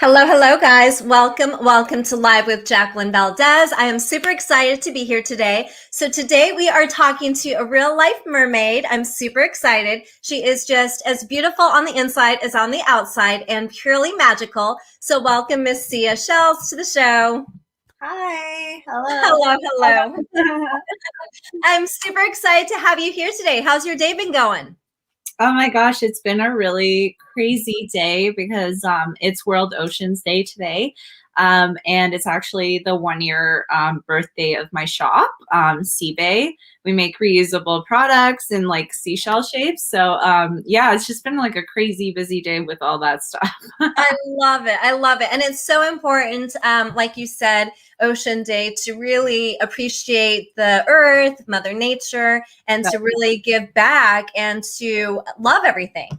Hello, hello, guys. Welcome to Live with Jacqueline Valdez. I am super excited to be here today. So today we are talking to a real life mermaid. I'm super excited. She is just as beautiful on the inside as on the outside and purely magical. So welcome, Miss Sia Shells, to the show. Hi. Hello. Hello, hello. I'm super excited to have you here today. How's your day been going? Oh my gosh, it's been a really crazy day because it's World Oceans Day today. And it's actually the 1 year birthday of my shop, Sea Bay. We make reusable products in like seashell shapes. So yeah, it's just been like a crazy busy day with all that stuff. I love it. I love it. And it's so important, like you said, Ocean Day, to really appreciate the earth, Mother Nature, and to really give back and to love everything.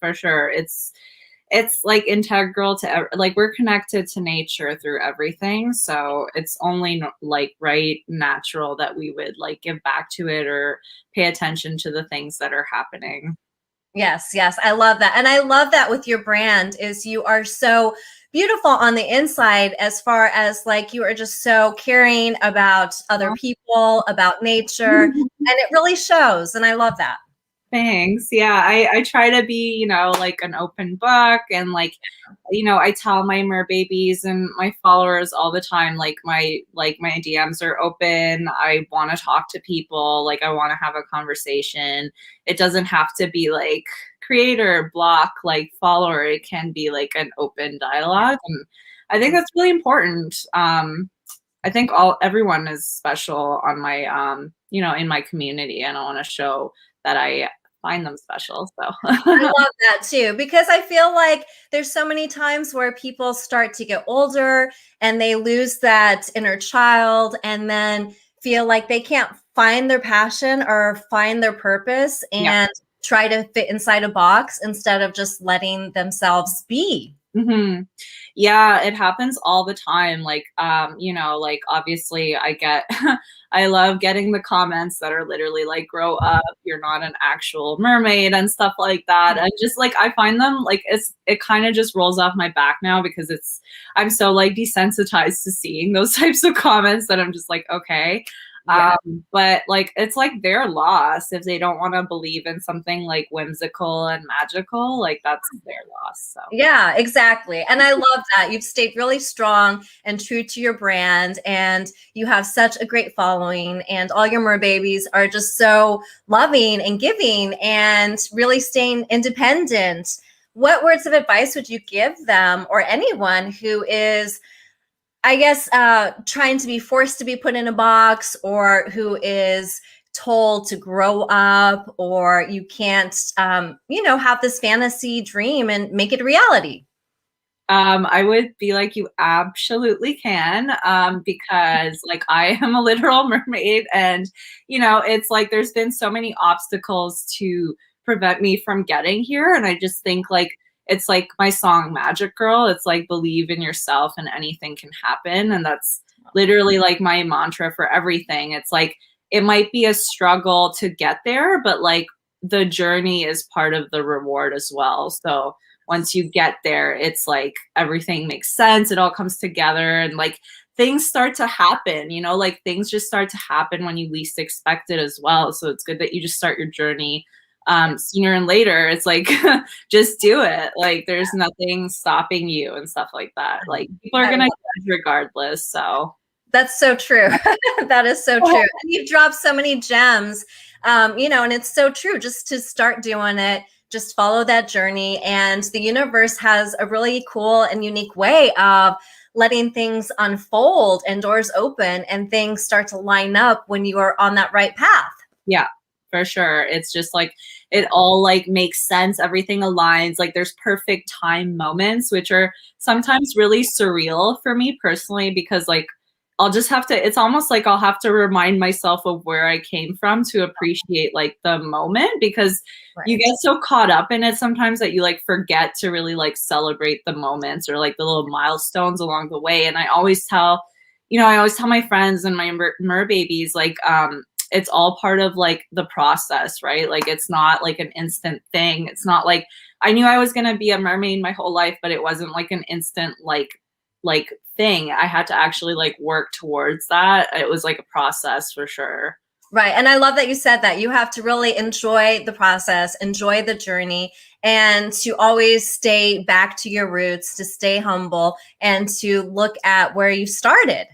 For sure. It's like integral to like we're connected to nature through everything, so it's only like right natural that we would like give back to it or pay attention to the things that are happening. Yes, yes. I love that. And I love that with your brand is you are so beautiful on the inside as far as like you are just so caring about other people, about nature, and it really shows. And I love that. Thanks. Yeah, I try to be, like an open book and like, I tell my mer babies and my followers all the time, like my DMs are open. I want to talk to people, like I want to have a conversation. It doesn't have to be like creator, block, like follower. It can be like an open dialogue. And I think that's really important. I think everyone is special on my in my community, and I want to show that I find them special. So I love that too, because I feel like there's so many times where people start to get older and they lose that inner child and then feel like they can't find their passion or find their purpose and yeah. try to fit inside a box instead of just letting themselves be. Yeah, it happens all the time. Like, like obviously I get, I love getting the comments that are literally like, grow up, you're not an actual mermaid and stuff like that. And just like, I find them like, it kind of just rolls off my back now because I'm so like desensitized to seeing those types of comments that I'm just like, okay. Yeah. But like it's like their loss if they don't want to believe in something like whimsical and magical, like that's their loss. So Yeah, exactly. And I love that. You've stayed really strong and true to your brand, and you have such a great following, and all your mer babies are just so loving and giving and really staying independent. What words of advice would you give them or anyone who is, I guess, trying to be forced to be put in a box or who is told to grow up or you can't, have this fantasy dream and make it a reality? I would be like, you absolutely can, because like I am a literal mermaid and, it's like there's been so many obstacles to prevent me from getting here. And I just think like, it's like my song Magic Girl. It's like believe in yourself and anything can happen. And that's literally like my mantra for everything. It's like, it might be a struggle to get there, but like the journey is part of the reward as well. So, once you get there, it's like everything makes sense. It all comes together and like things start to happen, like things just start to happen when you least expect it as well. So it's good that you just start your journey sooner and later. It's like, just do it. Like there's nothing stopping you and stuff like that. Like people are going to judge regardless. So That's so true. That is so true. And you've dropped so many gems, and it's so true. Just to start doing it, just follow that journey. And the universe has a really cool and unique way of letting things unfold and doors open and things start to line up when you are on that right path. Yeah, for sure. It's just like it all like makes sense. Everything aligns. Like there's perfect time moments, which are sometimes really surreal for me personally, because like I'll just have to, it's almost like I'll have to remind myself of where I came from to appreciate like the moment, because you get so caught up in it sometimes that you like forget to really like celebrate the moments or like the little milestones along the way. And I always tell my friends and my mer babies, like, it's all part of like the process, right? Like it's not like an instant thing. It's not like I knew I was going to be a mermaid my whole life, but it wasn't like an instant like thing. I had to actually like work towards that. It was like a process for sure. Right. And I love that you said that. You have to really enjoy the process, enjoy the journey, and to always stay back to your roots, to stay humble, and to look at where you started.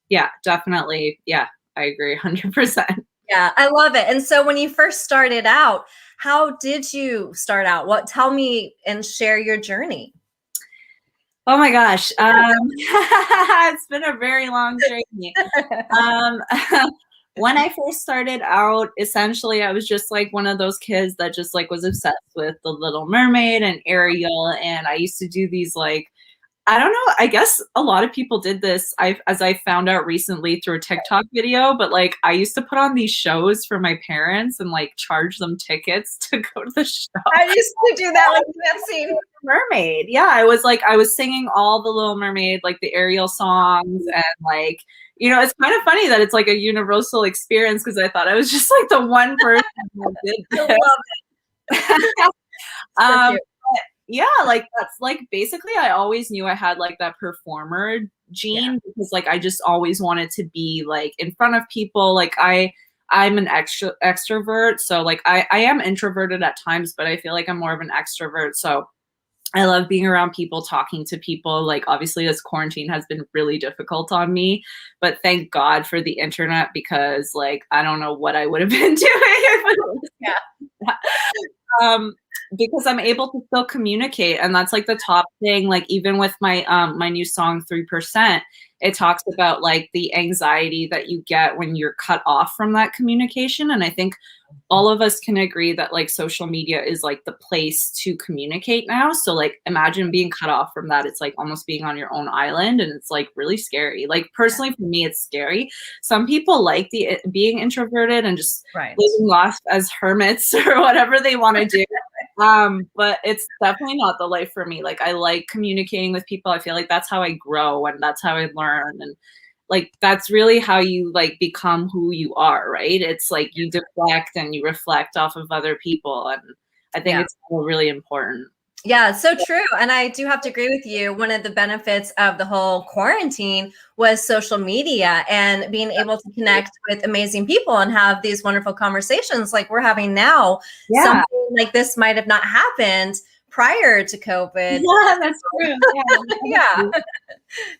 Yeah, definitely. Yeah, I agree 100%. Yeah, I love it. And so when you first started out, how did you start out? Tell me and share your journey. Oh my gosh. It's been a very long journey. Um, when I first started out, essentially I was just like one of those kids that just like was obsessed with The Little Mermaid and Ariel. And I used to do these like, I don't know, I guess a lot of people did this, as I found out recently through a TikTok video, but like I used to put on these shows for my parents and like charge them tickets to go to the show. I used to do that like dancing. Mermaid. Yeah, I was singing all the Little Mermaid, like the Ariel songs, and like, you know, it's kind of funny that it's like a universal experience because I thought I was just like the one person who did I this. love it. So cute. Yeah, like that's like basically I always knew I had like that performer gene because like I just always wanted to be like in front of people. Like I'm an extrovert, so like I am introverted at times, but I feel like I'm more of an extrovert. So I love being around people, talking to people. Like obviously this quarantine has been really difficult on me, but thank God for the internet because like I don't know what I would have been doing. Yeah. Because I'm able to still communicate, and that's like the top thing. Like even with my my new song 3%, it talks about like the anxiety that you get when you're cut off from that communication. And I think all of us can agree that like social media is like the place to communicate now. So like imagine being cut off from that. It's like almost being on your own island, and it's like really scary. Like personally for me, it's scary. Some people like the being introverted and just living life as hermits or whatever they want to do. But it's definitely not the life for me. Like I like communicating with people. I feel like that's how I grow and that's how I learn. And like that's really how you like become who you are, right? It's like you deflect and you reflect off of other people. And I think it's really important. Yeah, so true. And I do have to agree with you. One of the benefits of the whole quarantine was social media and being able to connect with amazing people and have these wonderful conversations like we're having now. Yeah. Something like this might have not happened prior to COVID. Yeah, that's true. Yeah,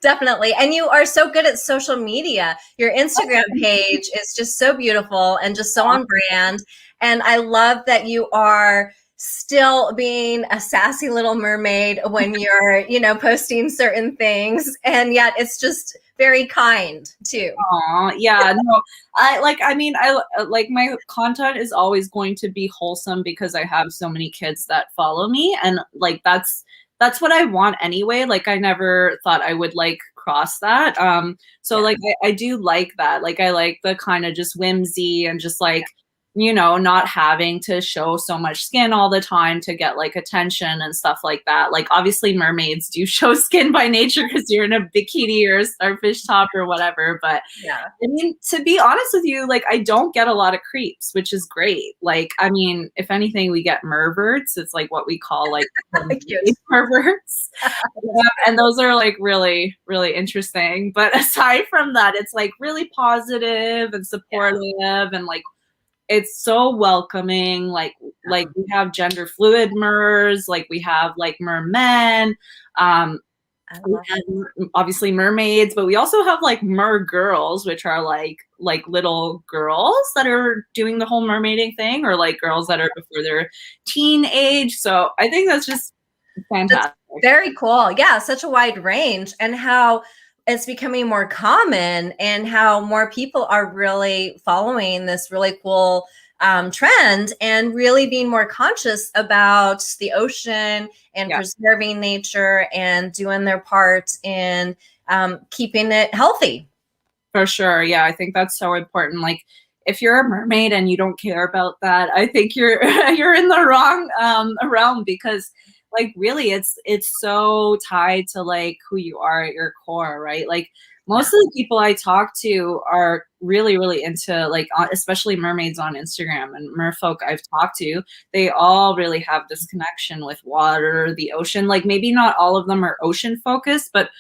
definitely. And you are so good at social media. Your Instagram page is just so beautiful and just so on brand. And I love that you are still being a sassy little mermaid when you're, you know, posting certain things. And yet it's just very kind too. Aw, yeah, no, I like my content is always going to be wholesome because I have so many kids that follow me, and like that's what I want anyway. Like I never thought I would like cross that. So like I do like that. Like I like the kind of just whimsy and just like you know, not having to show so much skin all the time to get like attention and stuff like that. Like obviously mermaids do show skin by nature because you're in a bikini or a starfish top or whatever. But I mean, to be honest with you, like I don't get a lot of creeps, which is great. Like, I mean, if anything, we get merverts. It's like what we call like perverts. And those are like really, really interesting. But aside from that, it's like really positive and supportive and like, it's so welcoming. Like we have gender fluid mers, like we have like mermen, obviously mermaids, but we also have like mer girls, which are like little girls that are doing the whole mermaiding thing, or like girls that are before their teen age. So I think that's just fantastic. That's very cool. Yeah, such a wide range, and how it's becoming more common and how more people are really following this really cool trend and really being more conscious about the ocean and preserving nature and doing their part in keeping it healthy. For sure. Yeah, I think that's so important. Like if you're a mermaid and you don't care about that, I think you're you're in the wrong realm, because like really it's so tied to like who you are at your core, right? Like most of the people I talk to are really, really into like, especially mermaids on Instagram and merfolk I've talked to. They all really have this connection with water, the ocean. Like maybe not all of them are ocean focused, but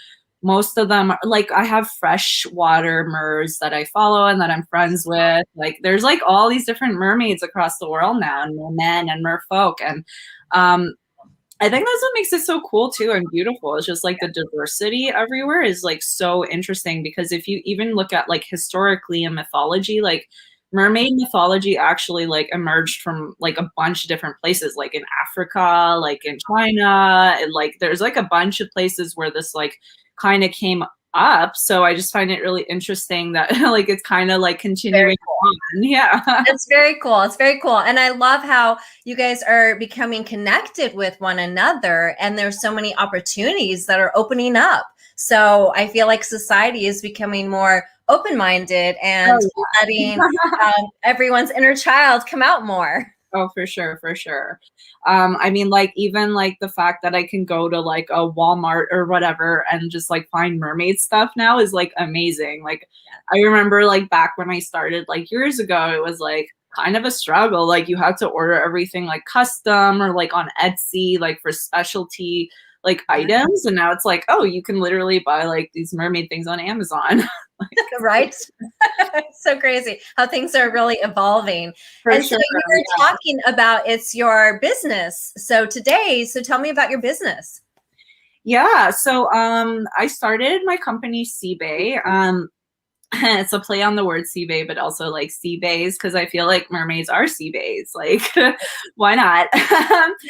most of them are, like I have freshwater mers that I follow and that I'm friends with. Like there's like all these different mermaids across the world now, and mermen and merfolk. And I think that's what makes it so cool too and beautiful. It's just like the diversity everywhere is like so interesting, because if you even look at like historically in mythology, like mermaid mythology actually like emerged from like a bunch of different places, like in Africa, like in China, and like there's like a bunch of places where this like kind of came up. So I just find it really interesting that like it's kind of like continuing on. Yeah. It's very cool. It's very cool. And I love how you guys are becoming connected with one another, and there's so many opportunities that are opening up. So I feel like society is becoming more open-minded and letting everyone's inner child come out more. Oh, for sure, for sure. I mean, like even like the fact that I can go to like a Walmart or whatever and just like find mermaid stuff now is like amazing. Like I remember like back when I started like years ago, it was like kind of a struggle. Like you had to order everything like custom or like on Etsy, like for specialty like items. And now it's like, oh, you can literally buy like these mermaid things on Amazon. Right? It's so crazy how things are really evolving. For and sure, so you were talking about it's your business. So tell me about your business. Yeah. So I started my company Seabay. It's a play on the word sea bay, but also like sea bays, because I feel like mermaids are sea bays. Like, why not?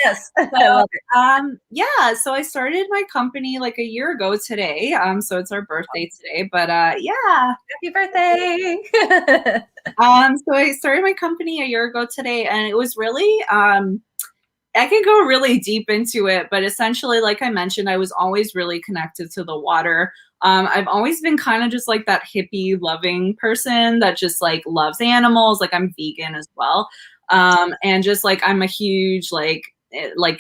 Yes. So, I love it. yeah, so I started my company like a year ago today. So it's our birthday today, but yeah. Happy birthday. So I started my company a year ago today, and it was really I can go really deep into it, but essentially, like I mentioned, I was always really connected to the water. I've always been kind of just like that hippie loving person that just like loves animals. Like I'm vegan as well. And just like I'm a huge like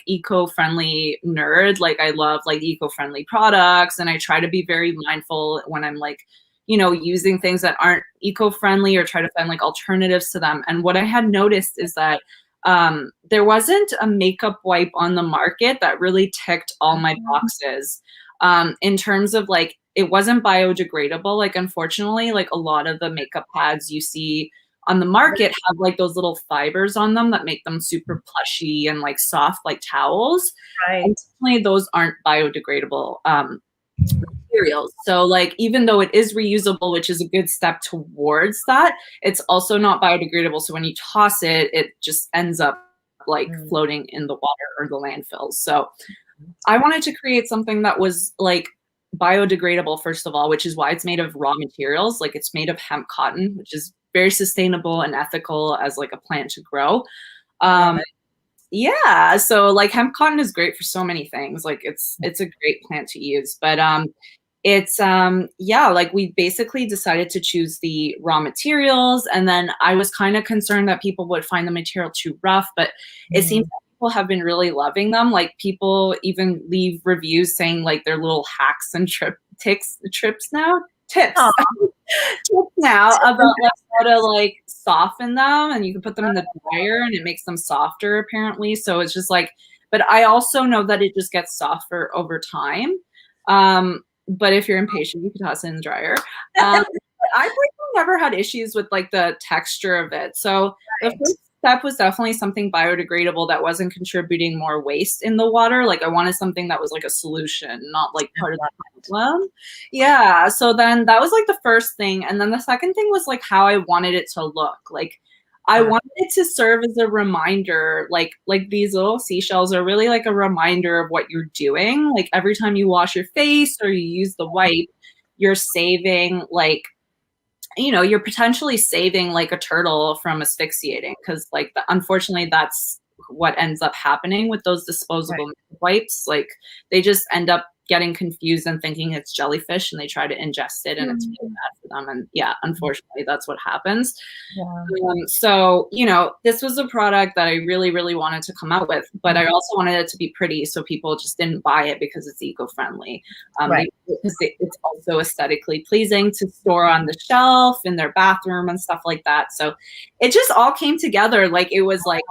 eco-friendly nerd. Like I love like eco-friendly products, and I try to be very mindful when I'm like, you know, using things that aren't eco-friendly, or try to find like alternatives to them. And what I had noticed is that there wasn't a makeup wipe on the market that really ticked all my boxes. In terms of like, it wasn't biodegradable. Like, unfortunately, like a lot of the makeup pads you see on the market have like those little fibers on them that make them super plushy and like soft, like towels. Right. And definitely those aren't biodegradable. Materials. So like even though it is reusable, which is a good step towards that, it's also not biodegradable. So when you toss it, it just ends up like floating in the water or the landfills. So I wanted to create something that was like biodegradable, first of all, which is why it's made of raw materials. Like it's made of hemp cotton, which is very sustainable and ethical as like a plant to grow. Yeah, so like hemp cotton is great for so many things. Like it's a great plant to use, but it's yeah, like we basically decided to choose the raw materials, and then I was kind of concerned that people would find the material too rough, but it seems that people have been really loving them. Like people even leave reviews saying like their little hacks and tips now tips now about like how to like soften them, and you can put them in the dryer and it makes them softer apparently. So it's just like, but I also know that it just gets softer over time. But if you're impatient, you can toss it in the dryer. I've like never had issues with like the texture of it. So the first step was definitely something biodegradable that wasn't contributing more waste in the water. Like I wanted something that was like a solution, not like part of the problem. Yeah. So then that was like the first thing. And then the second thing was like how I wanted it to look. Like I wanted it to serve as a reminder, like these little seashells are really like a reminder of what you're doing. Like every time you wash your face or you use the wipe, you're saving like, you know, you're potentially saving like a turtle from asphyxiating, because like unfortunately that's what ends up happening with those disposable wipes. Like they just end up getting confused and thinking it's jellyfish, and they try to ingest it, and it's really bad for them. And yeah, unfortunately, that's what happens. Yeah. So, you know, this was a product that I really, really wanted to come out with, but I also wanted it to be pretty, so people just didn't buy it because it's eco-friendly. Right. It's also aesthetically pleasing to store on the shelf in their bathroom and stuff like that. So it just all came together. Like, it was like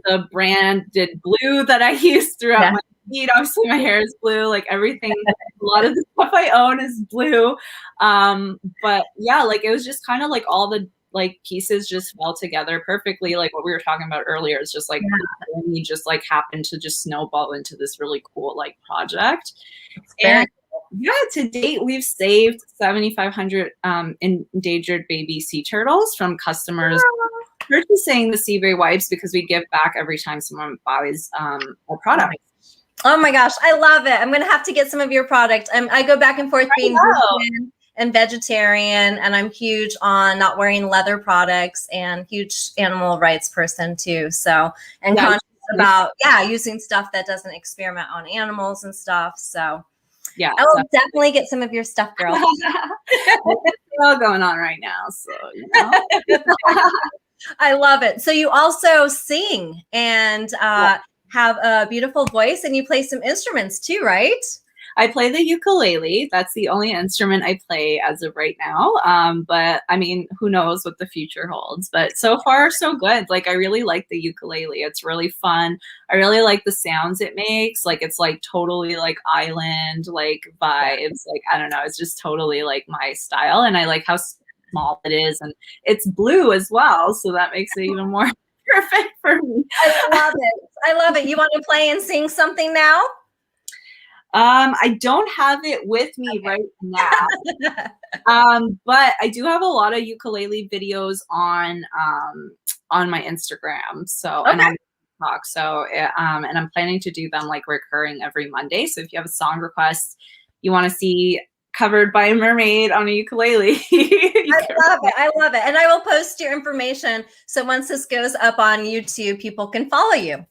the branded blue that I used throughout my feed. Obviously, my hair is blue. Like, everything, a lot of the stuff I own is blue. But yeah, like, it was just kind of like all the like pieces just fell together perfectly. Like what we were talking about earlier, it's just like we just like happened to just snowball into this really cool like project. And yeah, to date we've saved 7,500 endangered baby sea turtles from customers purchasing the Seabury wipes, because we give back every time someone buys a product. Oh my gosh, I love it. I'm gonna have to get some of your product. I go back and forth being vegan and vegetarian, and I'm huge on not wearing leather products, and huge animal rights person too. So, and conscious about using stuff that doesn't experiment on animals and stuff. So yeah, I will definitely get some of your stuff, girl. It's all going on right now, so you know. I love it. So you also sing and have a beautiful voice, and you play some instruments too, right? I play the ukulele. That's the only instrument I play as of right now. But I mean, who knows what the future holds, but so far so good. Like, I really like the ukulele. It's really fun. I really like the sounds it makes. Like, it's like totally like island, like vibes. Like, I don't know. It's just totally like my style. And I like how small it is, and it's blue as well. So that makes it even more perfect for me. I love it. I love it. You want to play and sing something now? I don't have it with me right now. But I do have a lot of ukulele videos on my Instagram. So and on TikTok. So and I'm planning to do them like recurring every Monday. So if you have a song request you want to see covered by a mermaid on a ukulele. I love it. I love it. And I will post your information. So once this goes up on YouTube, people can follow you.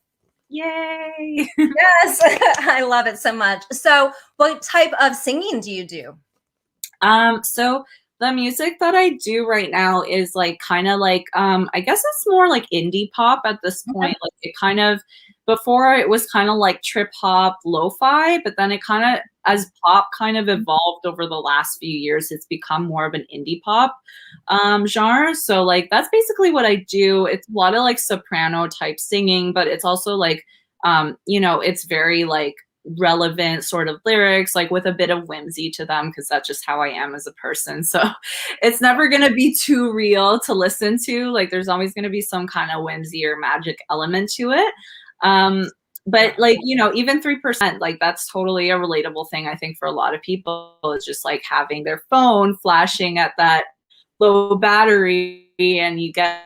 Yay. Yes. I love it so much. So what type of singing do you do? So the music that I do right now is like kind of like I guess it's more like indie pop at this point. Like, it kind of, before it was kind of like trip hop, lo-fi, but then it kind of, as pop kind of evolved over the last few years, it's become more of an indie pop genre. So like, that's basically what I do. It's a lot of like soprano type singing, but it's also like you know, it's very like relevant sort of lyrics, like with a bit of whimsy to them, because that's just how I am as a person. So it's never going to be too real to listen to. Like, there's always going to be some kind of whimsy or magic element to it. But like, you know, even 3%, like, that's totally a relatable thing, I think, for a lot of people, is just like having their phone flashing at that low battery, and you get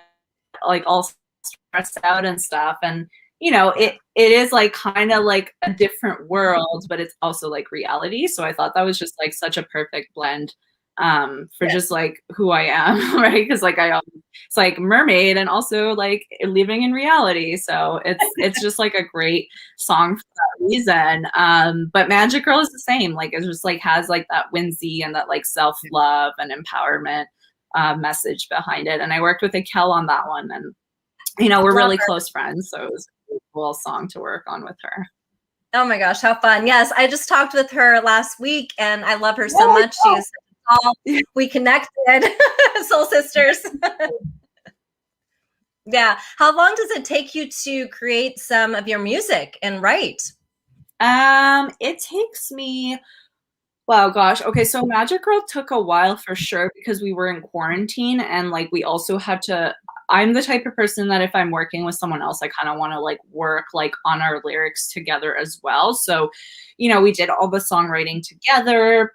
like all stressed out and stuff. And you know, it is like kind of like a different world, but it's also like reality. So I thought that was just like such a perfect blend for just like who I am, right? Because like it's like mermaid and also like living in reality. So it's just like a great song for that reason. But Magic Girl is the same. Like, it just like has like that whimsy and that like self-love and empowerment message behind it. And I worked with Akel on that one, and you know, we're really close friends, so it was a cool song to work on with her. Oh my gosh, how fun. Yes, I just talked with her last week, and I love her so much. She is tall. We connected. Soul sisters. Yeah. How long does it take you to create some of your music and write? It takes me, wow, gosh. Okay, so Magic Girl took a while for sure, because we were in quarantine, and like we also had to, I'm the type of person that if I'm working with someone else, I kind of want to like work like on our lyrics together as well. So, you know, we did all the songwriting together.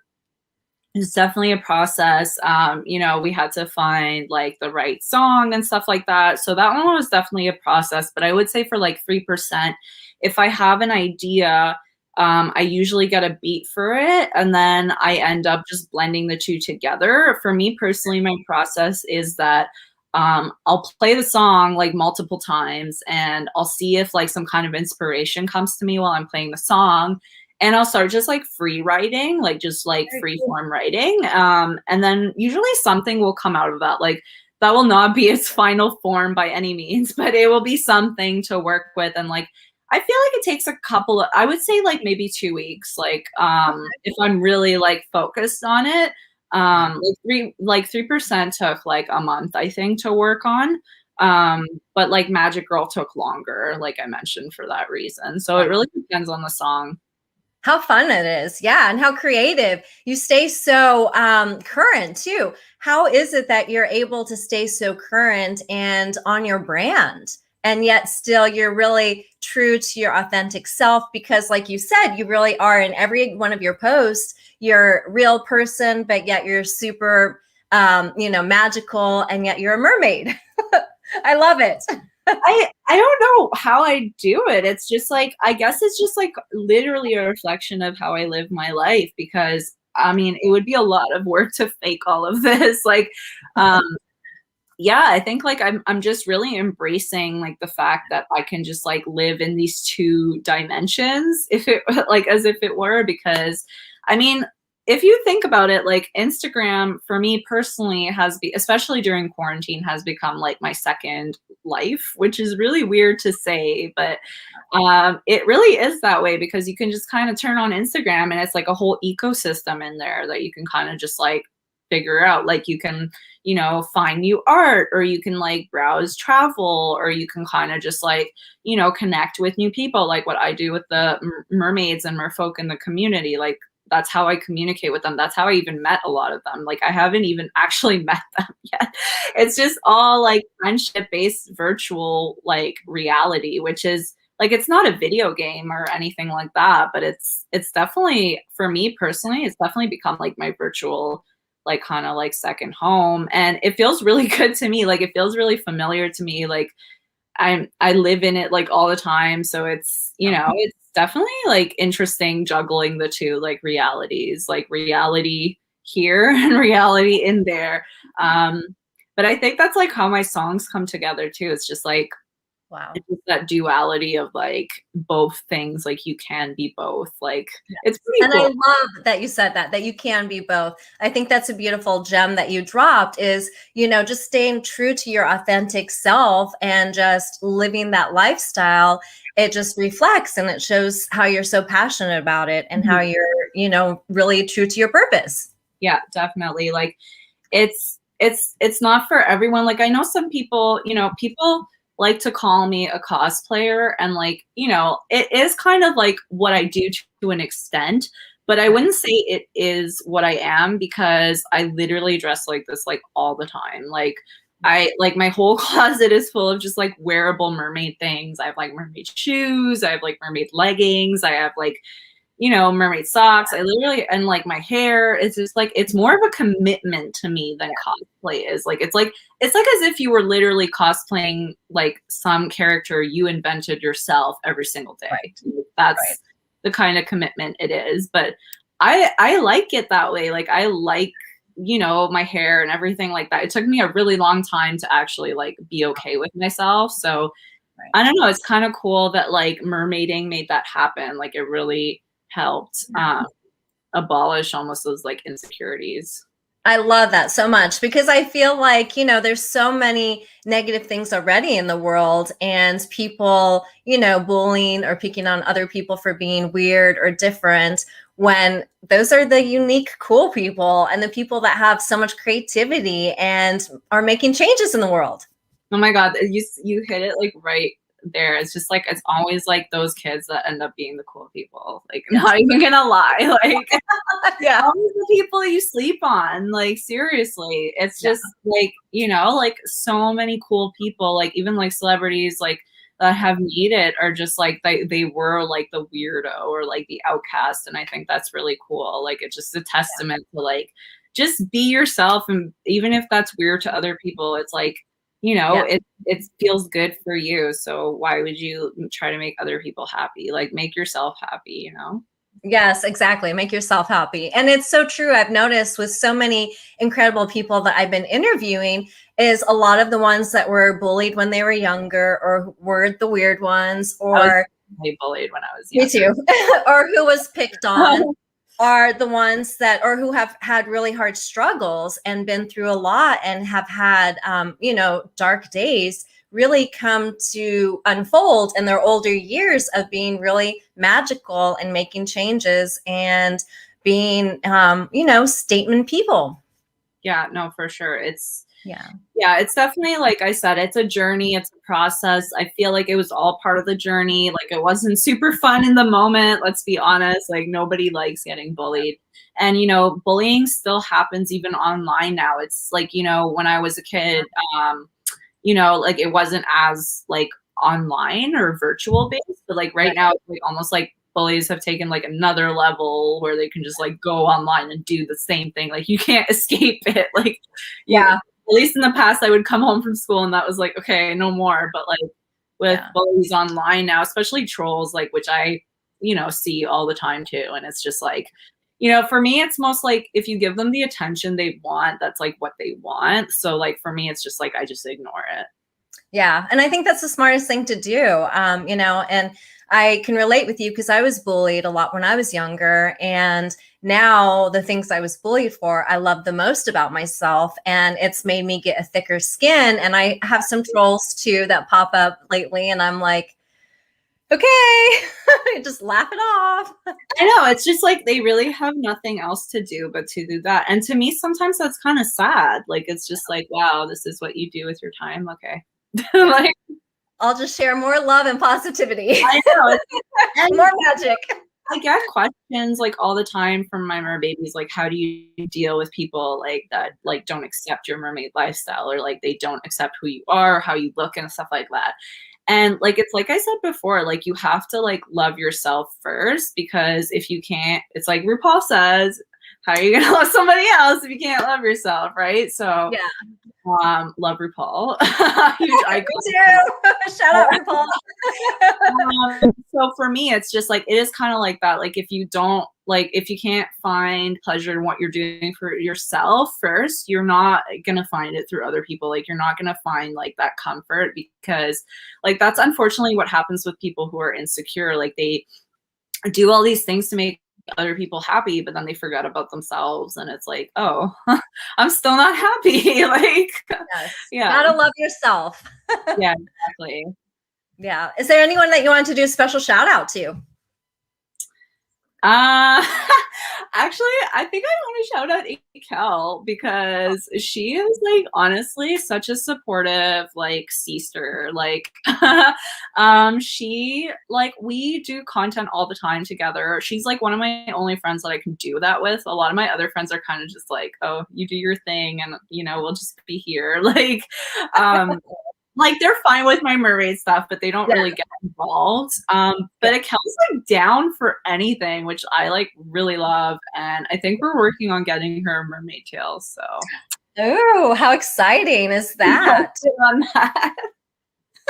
It's definitely a process. You know, we had to find like the right song and stuff like that. So that one was definitely a process. But I would say for like 3%, if I have an idea, I usually get a beat for it, and then I end up just blending the two together. For me personally, my process is that I'll play the song like multiple times, and I'll see if like some kind of inspiration comes to me while I'm playing the song. and I'll start just like free writing, like just like Very free cool. form writing. And then usually something will come out of that. Like that will not be its final form by any means, but it will be something to work with. And like, I feel like it takes a couple of, I would say like maybe 2 weeks, like if I'm really like focused on it. Like 3% took like a month, I think, to work on. But like Magic Girl took longer, like I mentioned, for that reason. So it Wow. really depends on the song. How fun it is. Yeah. And how creative. You stay so current too. How is it that you're able to stay so current and on your brand? And yet still you're really true to your authentic self because, like you said, you really are in every one of your posts. You're a real person, but yet you're super, magical, and yet you're a mermaid. I love it. I don't know how I do it. It's just like, I guess it's just like literally a reflection of how I live my life, because I mean, it would be a lot of work to fake all of this. Like, um, yeah, I think like I'm just really embracing like the fact that I can just like live in these two dimensions, if it like as if it were, because I mean, if you think about it, like Instagram for me personally has be especially during quarantine has become like my second life, which is really weird to say, but it really is that way, because you can just kind of turn on Instagram and it's like a whole ecosystem in there that you can kind of just like figure out. Like you can, find new art, or you can like browse travel, or you can kind of just like, connect with new people, like what I do with the mermaids and merfolk in the community. Like that's how I communicate with them. That's how I even met a lot of them. Like I haven't even actually met them yet. It's just all like friendship based virtual like reality, which is like, it's not a video game or anything like that, but it's definitely, for me personally, it's definitely become like my virtual like kind of like second home, and it feels really good to me. Like it feels really familiar to me. Like I live in it like all the time, so it's it's definitely like interesting juggling the two like realities, like reality here and reality in there. But I think that's like how my songs come together too. It's just like Wow. it's just that duality of like both things, like you can be both. Like Yes. it's pretty And I cool. love that you said that you can be both. I think that's a beautiful gem that you dropped is, just staying true to your authentic self and just living that lifestyle. It just reflects and it shows how you're so passionate about it and how Mhm. you're, really true to your purpose. Yeah, definitely. Like it's not for everyone. Like I know some people, people like to call me a cosplayer, and like, it is kind of like what I do to an extent, but I Right. wouldn't say it is what I am, because I literally dress like this like all the time. Like I like my whole closet is full of just like wearable mermaid things. I have like mermaid shoes, I have like mermaid leggings, I have like mermaid socks. I literally, and like my hair, it's just like, it's more of a commitment to me than cosplay is. Like, it's like as if you were literally cosplaying like some character you invented yourself every single day. Right. Right. That's the kind of commitment it is. But I like it that way. Like, I like, my hair and everything like that. It took me a really long time to actually like be okay with myself. So Right. I don't know. It's kind of cool that like mermaiding made that happen. Like, it really helped abolish almost those like insecurities. I love that so much because I feel like, there's so many negative things already in the world and people, bullying or picking on other people for being weird or different, when those are the unique, cool people and the people that have so much creativity and are making changes in the world. Oh my God, you hit it like right there. It's just like, it's always like those kids that end up being the cool people. Like, Yes. not even gonna lie. Like, Yeah. always the people you sleep on. Like, seriously. It's Yeah. just like, like so many cool people, like even like celebrities like that have made it are just like they were like the weirdo or like the outcast. And I think that's really cool. Like, it's just a testament to like just be yourself. And even if that's weird to other people, it's like, Yeah. it feels good for you. So why would you try to make other people happy? Like, make yourself happy. Yes, exactly. Make yourself happy. And it's so true. I've noticed with so many incredible people that I've been interviewing is a lot of the ones that were bullied when they were younger or were the weird ones I was or definitely bullied when I was Me younger. too. Or who was picked on are the ones that, or who have had really hard struggles and been through a lot and have had, dark days really come to unfold in their older years of being really magical and making changes and being, statement people. Yeah, no, for sure. Yeah. Yeah, it's definitely, like I said, it's a journey, it's a process. I feel like it was all part of the journey. Like, it wasn't super fun in the moment, let's be honest. Like, nobody likes getting bullied. And, bullying still happens even online now. It's like, when I was a kid, like, it wasn't as like online or virtual based, but like right now, it's like almost like bullies have taken like another level where they can just like go online and do the same thing. Like, you can't escape it. Like, Yeah. at least in the past, I would come home from school and that was like, okay, no more. But like with Yeah. bullies online now, especially trolls, like, which I, see all the time too. And it's just like, for me, it's most like if you give them the attention they want, that's like what they want. So like for me, it's just like I just ignore it. Yeah. And I think that's the smartest thing to do. And I can relate with you because I was bullied a lot when I was younger. And now the things I was bullied for, I love the most about myself. And it's made me get a thicker skin. And I have some trolls too that pop up lately. And I'm like, okay, just laugh it off. I know, it's just like they really have nothing else to do but to do that. And to me, sometimes that's kind of sad. Like, it's just like, wow, this is what you do with your time. Okay. Yeah. Like, I'll just share more love and positivity. I know. And More magic. I get questions like all the time from my merbabies, like, how do you deal with people like that, like, don't accept your mermaid lifestyle, or like they don't accept who you are, how you look, and stuff like that. And like, it's like I said before, like, you have to like love yourself first, because if you can't, it's like RuPaul says, how are you gonna love somebody else if you can't love yourself, right? So Yeah. love RuPaul. Huge icon. Me too. Shout out RuPaul. So for me, it's just like, it is kind of like that. Like, if you don't, like, if you can't find pleasure in what you're doing for yourself first, you're not going to find it through other people. Like, you're not going to find like that comfort, because like, that's unfortunately what happens with people who are insecure. Like, they do all these things to make other people happy, but then they forget about themselves, and it's like, oh, I'm still not happy. Like, Yes. yeah. Gotta love yourself. Yeah, exactly. Yeah. Is there anyone that you want to do a special shout out to? Actually, I think I want to shout out Akel, because she is like honestly such a supportive like sister. Like, she, like, we do content all the time together. She's like one of my only friends that I can do that with. A lot of my other friends are kind of just like, oh, you do your thing, and we'll just be here. Like, they're fine with my mermaid stuff, but they don't really get involved. But Akel's like down for anything, which I like really love. And I think we're working on getting her a mermaid tail. So, oh, how exciting is that? on that.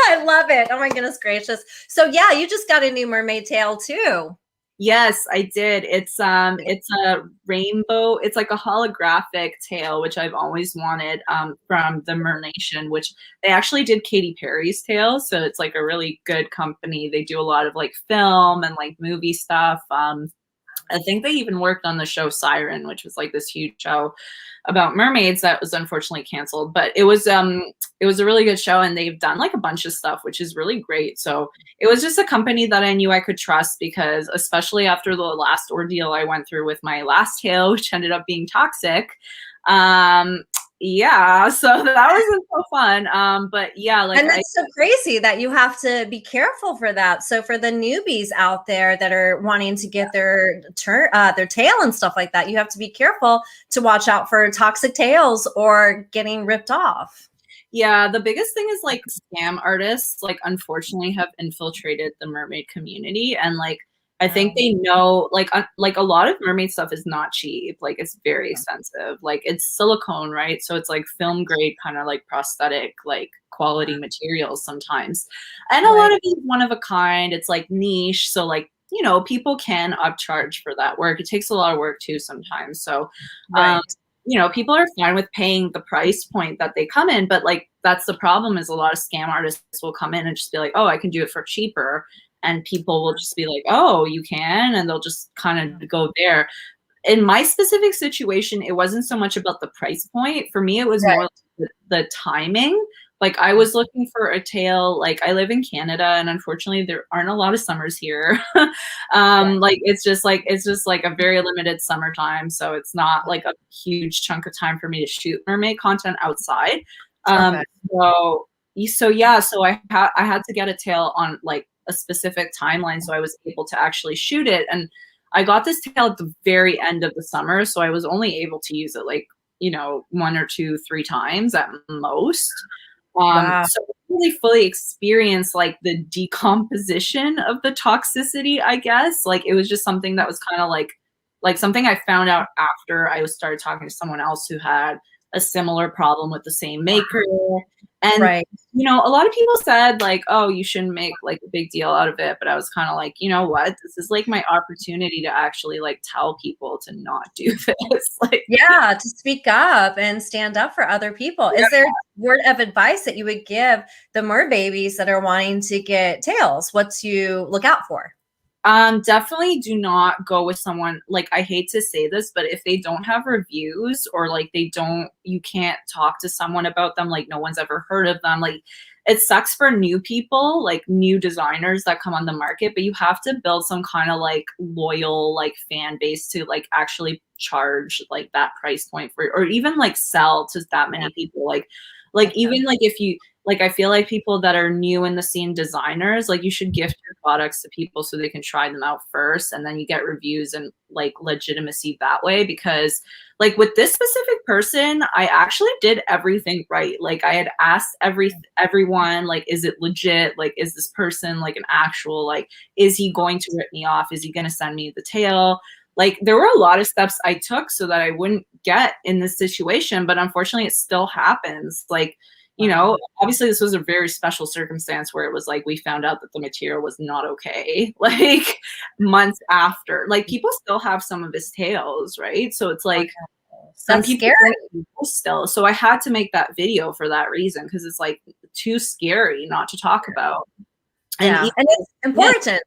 I love it. Oh my goodness gracious. So yeah, you just got a new mermaid tail too. Yes, I did. It's a rainbow. It's like a holographic tail, which I've always wanted, from the Mernation, which they actually did Katy Perry's tail. So it's like a really good company. They do a lot of like film and like movie stuff. I think they even worked on the show Siren, which was like this huge show about mermaids that was unfortunately canceled. But it was a really good show, and they've done like a bunch of stuff, which is really great. So it was just a company that I knew I could trust, because especially after the last ordeal I went through with my last tail, which ended up being toxic. Yeah, so that wasn't so fun. But yeah, like, and that's so crazy that you have to be careful for that. So for the newbies out there that are wanting to get their tail and stuff like that, you have to be careful to watch out for toxic tails or getting ripped off. Yeah, the biggest thing is like scam artists, like, unfortunately have infiltrated the mermaid community, and like, I think they know, like, a lot of mermaid stuff is not cheap. Like, it's very expensive. Like, it's silicone, right? So it's like film grade, kind of like prosthetic, like quality materials sometimes. And a lot of it is one of a kind. It's like niche. So like, people can upcharge for that work. It takes a lot of work too sometimes. So, people are fine with paying the price point that they come in, but like, that's the problem, is a lot of scam artists will come in and just be like, oh, I can do it for cheaper. and people will just be like, oh, you can, and they'll just kind of go there. In my specific situation, it wasn't so much about the price point. For me, it was Right. more the timing. Like I was looking for a tail, like I live in Canada and unfortunately there aren't a lot of summers here. Yeah. Like it's just like a very limited summertime. So it's not like a huge chunk of time for me to shoot mermaid content outside. Um, Okay. so so I had to get a tail on like a specific timeline so I was able to actually shoot it. And I got this tail at the very end of the summer, so I was only able to use it like, you know, 1 or 2, 3 times at most. Wow. So I really fully experienced like the decomposition of the toxicity, I guess. Like it was just something that was kind of like something I found out after I started talking to someone else who had a similar problem with the same maker. And Right. you know, a lot of people said like, oh, you shouldn't make like a big deal out of it. But I was kind of like, you know what? This is like my opportunity to actually like tell people to not do this. Like, Yeah, to speak up and stand up for other people. yeah. Is there a word of advice that you would give the mer babies that are wanting to get tails? What to look out for? Definitely do not go with someone, like, I hate to say this, but if they don't have reviews or like you can't talk to someone about them, like no one's ever heard of them. Like it sucks for new people, like new designers that come on the market, but you have to build some kind of like loyal, like fan base to like actually charge like that price point for, or even like sell to that many people. Like even like if you, like I feel like people that are new in the scene designers, like you should gift your products to people so they can try them out first and then you get reviews and like legitimacy that way. Because like with this specific person, I actually did everything right. Like I had asked everyone, like, is it legit? Like, is this person like an actual, like, is he going to rip me off? Is he going to send me the tail? Like there were a lot of steps I took so that I wouldn't get in this situation, but unfortunately it still happens. Like, you know, obviously this was a very special circumstance where it was like we found out that the material was not okay, like months after. Like people still have some of his tails, right? So it's like some That's people scary. don't know still. So I had to make that video for that reason because it's like too scary not to talk about. And Yeah. even And it's important.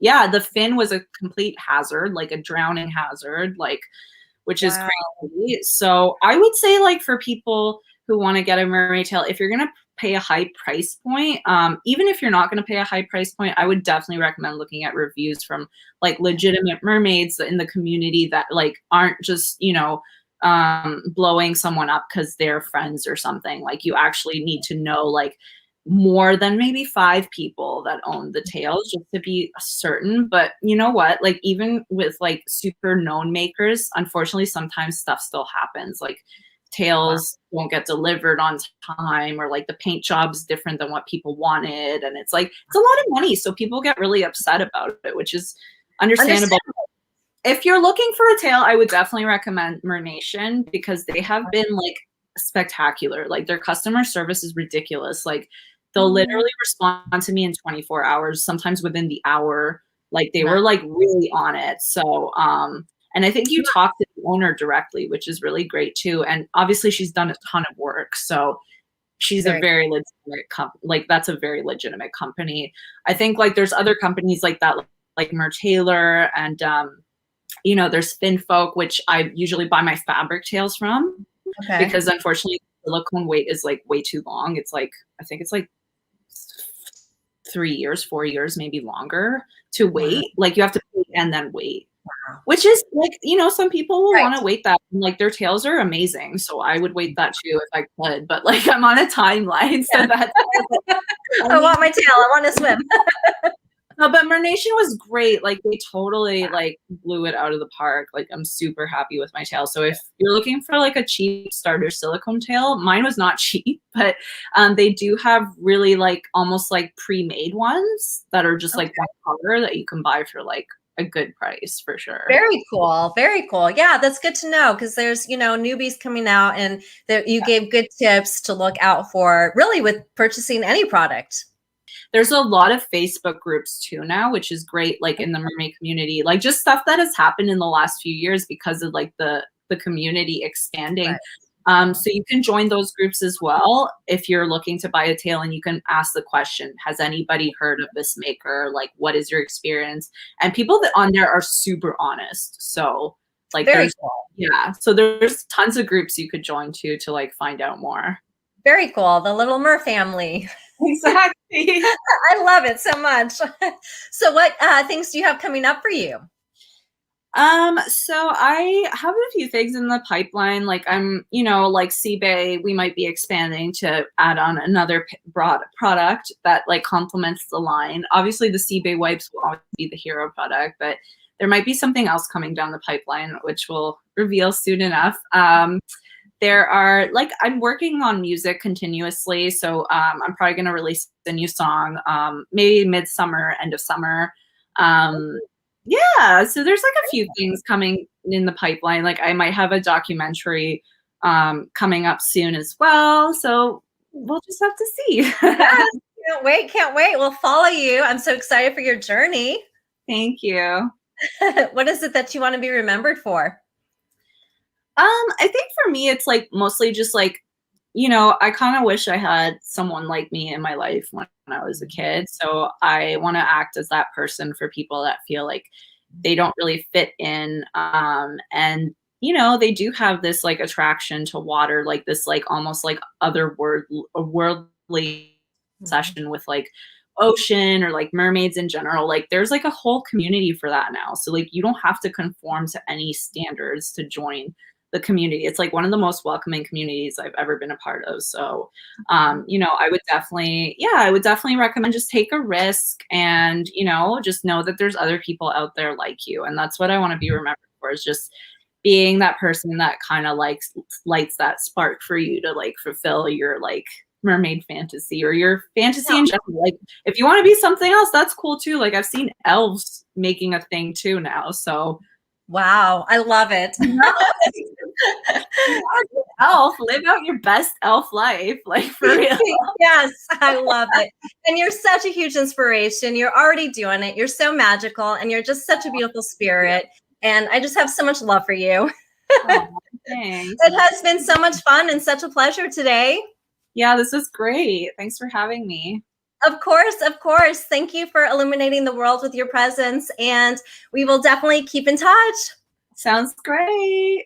yeah, the fin was a complete hazard, like a drowning hazard, like which is Wow. crazy. So I would say like for people who want to get a mermaid tail, if you're gonna pay a high price point, even if you're not gonna pay a high price point, I would definitely recommend looking at reviews from like legitimate mermaids in the community that like aren't just, you know, blowing someone up because they're friends or something. Like you actually need to know like more than maybe 5 people that own the tails just to be certain. But you know what, like even with like super known makers, unfortunately sometimes stuff still happens, like tails won't get delivered on time, or like the paint job's different than what people wanted, and it's like it's a lot of money, so people get really upset about it, which is understandable. If you're looking for a tail, I would definitely recommend Mernation because they have been like spectacular. Like their customer service is ridiculous. Like they'll literally respond to me in 24 hours, sometimes within the hour. Like they were like really on it. So and I think you talk to the owner directly, which is really great too. And obviously she's done a ton of work. So she's a very legitimate like that's a very legitimate company. I think like there's other companies like that, like Mer Taylor, and you know, there's Fin Folk, which I usually buy my fabric tails from because unfortunately silicone wait is like way too long. It's like, I think it's like 3 years, 4 years, maybe longer to wait. Like you have to pay and then wait, which is like, you know, some people will want to wait that. And, like their tails are amazing. So I would wait that too if I could, but like I'm on a timeline. So that's I want my tail. I want to swim. No, but Mernation was great. Like they totally like blew it out of the park. Like I'm super happy with my tail. So if you're looking for like a cheap starter silicone tail, mine was not cheap, but they do have really like almost like pre-made ones that are just like one color that you can buy for like a good price for sure. Very cool. Very cool. Yeah, that's good to know because there's, you know, newbies coming out and that you gave good tips to look out for really with purchasing any product. There's a lot of Facebook groups too now, which is great, like in the mermaid community, like just stuff that has happened in the last few years because of like the community expanding. So you can join those groups as well if you're looking to buy a tail, and you can ask the question, has anybody heard of this maker? Like, what is your experience? And people that on there are super honest. So like Very cool. yeah, so there's tons of groups you could join to like find out more. Very cool. The Little Mer family. Exactly. I love it so much. So what things do you have coming up for you? So I have a few things in the pipeline. Like I'm, like Seabay, we might be expanding to add on another broad product that like complements the line. Obviously the Seabay wipes will always be the hero product, but there might be something else coming down the pipeline, which we'll reveal soon enough. There are like, I'm working on music continuously. So I'm probably going to release a new song, maybe midsummer, end of summer. Yeah, so there's like a few things coming in the pipeline. Like I might have a documentary coming up soon as well. So we'll just have to see. Yes, can't wait, can't wait. We'll follow you. I'm so excited for your journey. Thank you. What is it that you want to be remembered for? I think for me, it's like mostly just like, I kind of wish I had someone like me in my life when I was a kid. So I want to act as that person for people that feel like they don't really fit in. And, they do have this like attraction to water, like this, like almost like worldly obsession with like ocean or like mermaids in general. Like there's like a whole community for that now. So like you don't have to conform to any standards to join the community. It's like one of the most welcoming communities I've ever been a part of. So, I would definitely recommend just take a risk and, just know that there's other people out there like you. And that's what I want to be remembered for, is just being that person that kind of lights that spark for you to like fulfill your like mermaid fantasy or your fantasy in general. Like if you want to be something else, that's cool too. Like I've seen elves making a thing too now. So wow, I love it. Elf, live out your best elf life, like for real. Yes, I love it. And you're such a huge inspiration. You're already doing it. You're so magical and you're just such a beautiful spirit. And I just have so much love for you. Oh, thanks. It has been so much fun and such a pleasure today. Yeah, this is great. Thanks for having me. Of course, of course. Thank you for illuminating the world with your presence. And we will definitely keep in touch. Sounds great.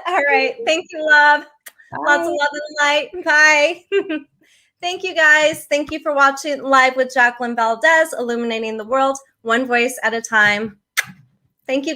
All right. Thank you, love. Bye. Lots of love and light. Bye. Thank you, guys. Thank you for watching Live with Jacqueline Valdez, illuminating the world one voice at a time. Thank you.